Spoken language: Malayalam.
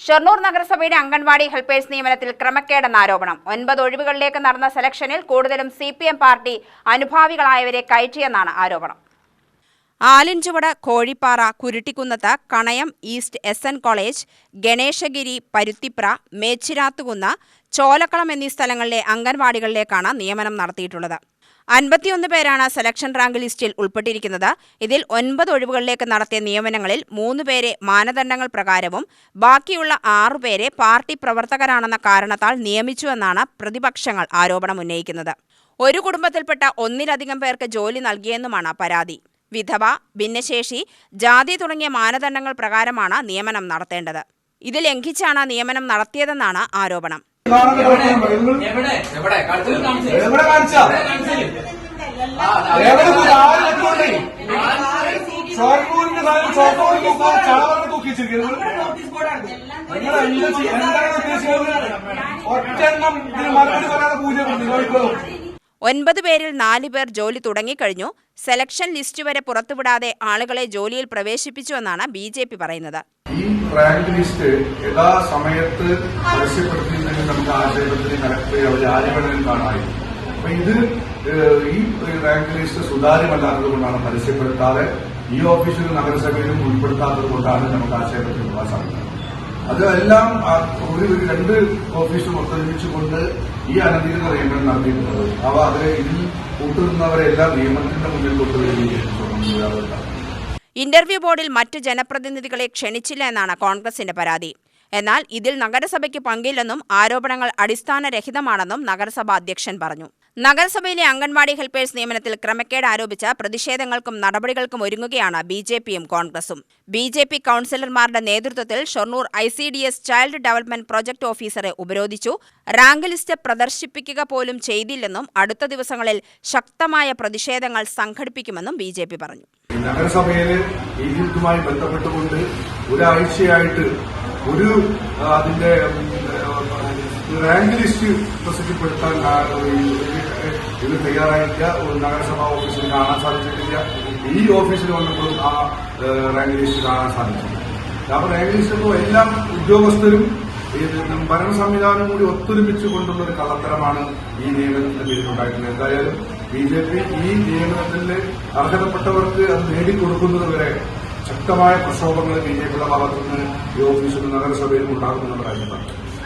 ഷൊർണൂർ നഗരസഭയുടെ അംഗൻവാടി ഹെൽപ്പേഴ്സ് നിയമനത്തിൽ ക്രമക്കേടെന്ന ആരോപണം. 9 ഒഴിവുകളിലേക്ക് നടന്ന സെലക്ഷനിൽ കൂടുതലും CPM പാർട്ടി അനുഭാവികളായവരെ കയറ്റിയെന്നാണ് ആരോപണം. Alinchuvadu, Kozhippara, Kuruttikkunnath, Kanayam east SN college, Ganeshagiri, Paruthipra, Mecheerathukunnu, Cholakkalam എന്നീ സ്ഥലങ്ങളിലെ അംഗൻവാടികളിലേക്കാണ് നിയമനം നടത്തിയിട്ടുള്ളത്. 51 പേരാണ് സെലക്ഷൻ റാങ്ക് ലിസ്റ്റിൽ ഉൾപ്പെട്ടിരിക്കുന്നത്. ഇതിൽ 9 ഒഴിവുകളിലേക്ക് നടത്തിയ നിയമനങ്ങളിൽ 3 പേരെ മാനദണ്ഡങ്ങൾ പ്രകാരവും ബാക്കിയുള്ള 6 പേരെ പാർട്ടി പ്രവർത്തകരാണെന്ന കാരണത്താൽ നിയമിച്ചുവെന്നാണ് പ്രതിപക്ഷങ്ങൾ ആരോപണമുന്നയിക്കുന്നത്. ഒരു കുടുംബത്തിൽപ്പെട്ട ഒന്നിലധികം പേർക്ക് ജോലി നൽകിയെന്നുമാണ് പരാതി. വിധവ, ഭിന്നശേഷി, ജാതി തുടങ്ങിയ മാനദണ്ഡങ്ങൾ പ്രകാരമാണ് നിയമനം നടത്തേണ്ടത്. ഇത് ലംഘിച്ചാണ് നിയമനം നടത്തിയതെന്നാണ് ആരോപണം. ഒൻപത് പേരിൽ 4 പേർ ജോലി തുടങ്ങിക്കഴിഞ്ഞു. സെലക്ഷൻ ലിസ്റ്റ് വരെ പുറത്തുവിടാതെ ആളുകളെ ജോലിയിൽ പ്രവേശിപ്പിച്ചുവെന്നാണ് BJP പറയുന്നത്. ഈ റാങ്ക് ലിസ്റ്റ് യഥാസമയത്ത് പരസ്യപ്പെടുത്തിയില്ലെങ്കിൽ നമുക്ക് ആശയത്തിന് കലക്ടറെ അവർ ആര്യപടലിൽ കാണാമായിരുന്നു. അപ്പൊ ഈ റാങ്ക് ലിസ്റ്റ് സുതാര്യമല്ലാത്തത് കൊണ്ടാണ് പരസ്യപ്പെടുത്താതെ ഈ ഓഫീസിലും നഗരസഭയിലും ഉൾപ്പെടുത്താത്തത് കൊണ്ടാണ് നമുക്ക് ആശയത്തിന് പോകാൻ സാധിക്കുന്നത്. അതെല്ലാം ഒരു 2 ഓഫീസും ഒത്തൊരുമിച്ചുകൊണ്ട് ഈ അനധികൃത നിയമനം നടത്തിയിട്ടുള്ളത്. അവ ഇതിൽ കൂട്ടുനിന്നവരെല്ലാം നിയമത്തിന്റെ മുന്നിൽ കൊണ്ടുവരികയും ഇന്റർവ്യൂ ബോർഡിൽ മറ്റ് ജനപ്രതിനിധികളെ ക്ഷണിച്ചില്ല എന്നാണ് കോൺഗ്രസിന്റെ പരാതി. എന്നാൽ ഇതിൽ നഗരസഭയ്ക്ക് പങ്കില്ലെന്നും ആരോപണങ്ങൾ അടിസ്ഥാനരഹിതമാണെന്നും നഗരസഭാ അധ്യക്ഷൻ പറഞ്ഞു. നഗരസഭയിലെ അംഗൻവാടി ഹെൽപ്പേഴ്സ് നിയമനത്തിൽ ക്രമക്കേട് ആരോപിച്ച പ്രതിഷേധങ്ങൾക്കും നടപടികൾക്കും ഒരുങ്ങുകയാണ് BJPയും കോൺഗ്രസും. BJP കൌൺസിലർമാരുടെ നേതൃത്വത്തിൽ Shoranur ICDS child development project ഓഫീസറെ ഉപരോധിച്ചു. റാങ്ക് ലിസ്റ്റ് പ്രദർശിപ്പിക്കുക പോലും ചെയ്തില്ലെന്നും അടുത്ത ദിവസങ്ങളിൽ ശക്തമായ പ്രതിഷേധങ്ങൾ സംഘടിപ്പിക്കുമെന്നും BJP പറഞ്ഞു. നഗരസഭയിലെ ഇതുമായി ബന്ധപ്പെട്ടുകൊണ്ട് ഒരാഴ്ചയായിട്ട് അതിന്റെ റാങ്ക് ലിസ്റ്റ് പ്രസിദ്ധപ്പെടുത്താൻ ഇത് തയ്യാറായില്ല. നഗരസഭാ ഓഫീസിൽ കാണാൻ സാധിച്ചിട്ടില്ല. ഈ ഓഫീസിൽ വന്നപ്പോഴും ആ റാങ്ക് ലിസ്റ്റ് കാണാൻ സാധിച്ചില്ല. അപ്പോൾ റാങ്ക് ലിസ്റ്റ് എല്ലാം ഉദ്യോഗസ്ഥരും ഭരണ സംവിധാനം കൂടി ഒത്തൊരുമിച്ചുകൊണ്ടുള്ള ഒരു കള്ളത്തരമാണ് ഈ നിയമനത്തിന്റെ പേരിലുണ്ടായിട്ടുള്ളത്. എന്തായാലും BJP ഈ നിയമനത്തിൽ അർഹതപ്പെട്ടവർക്ക് അത് നേടിക്കൊടുക്കുന്നത് വരെ ശക്തമായ പ്രക്ഷോഭങ്ങൾ BJPയുടെ ഭാഗത്തുനിന്ന് ഈ ഓഫീസിലും നഗരസഭയിലും ഉണ്ടാകുമെന്നുള്ള കാര്യമാണ്.